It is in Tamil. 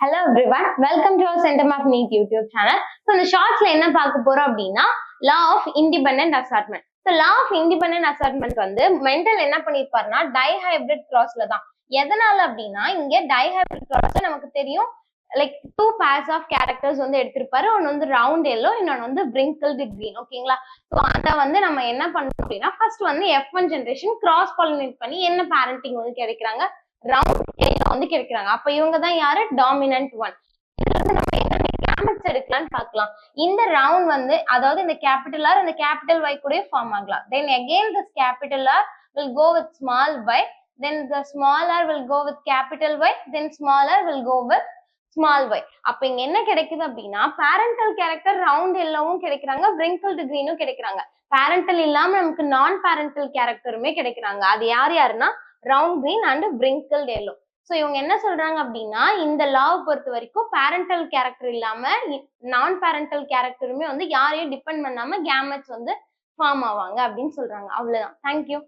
Hello everyone, welcome to our Center of Need YouTube channel. So இந்த ஷார்ட்ஸ்ல என்ன பார்க்க போறோம் அப்படின்னா law of independent assortment. So law of independent assortment வந்து மெண்டல் என்ன பண்ணிருப்பாருன்னா டைஹைபிரிட் கிராஸ்ல தான். எதனால அப்படின்னா இங்க டைஹைபிரிட் கிராஸ்ல நமக்கு தெரியும் like two pairs of characters வந்து எடுத்திருப்பாரு. ஒன்னு வந்து ரவுண்ட் எல்லோ, இன்னொன்னு வந்து wrinkled green. ஓகேங்களா? ஸோ அதை வந்து நம்ம என்ன பண்ணணும் அப்படின்னா ஃபர்ஸ்ட் வந்து F1 ஜென்ரேஷன் கிராஸ் பாலினேட் பண்ணி என்ன பேரண்டிங் வந்து கிடைக்கிறாங்க, ரவுண்ட் எல்லோ வந்து கிடைக்கிறாங்க. அப்ப இவங்க தான் யாரு, டாமினன்ட் ஒன். இதுல இருந்து நம்ம என்னென்ன கேமெட்ஸ் எடுக்கலாம்னு பார்க்கலாம். இந்த ரவுண்ட் வந்து அதாவது இந்த கேபிட்டல் ஆர் இந்த கேபிட்டல் Y கூட ஃபார்ம் ஆகலாம். Then again this capital R will go with small y, then the small r will go with capital Y, then small r will go with small y. அப்ப இங்க என்ன கிடைக்குது அப்படின்னா பேரண்டல் கேரக்டர் ரவுண்ட் எல்லோவும் கிடைக்கிறாங்க, wrinkled greenும் கிடைக்கிறாங்க. பேரண்டல் இல்லாம நமக்கு நான் பேரண்டல் கேரக்டருமே கிடைக்கிறாங்க. அது யார் யாருன்னா round green and wrinkled yellow. So இவங்க என்ன சொல்றாங்க அப்படின்னா இந்த லாவை பொறுத்த வரைக்கும் பேரண்டல் கேரக்டர் இல்லாம நான் பேரண்டல் கேரக்டருமே வந்து யாரையும் டிபெண்ட் பண்ணாம கேமெட்ஸ் வந்து ஃபார்ம் ஆவாங்க அப்படின்னு சொல்றாங்க. அவ்வளவுதான். தேங்க்யூ.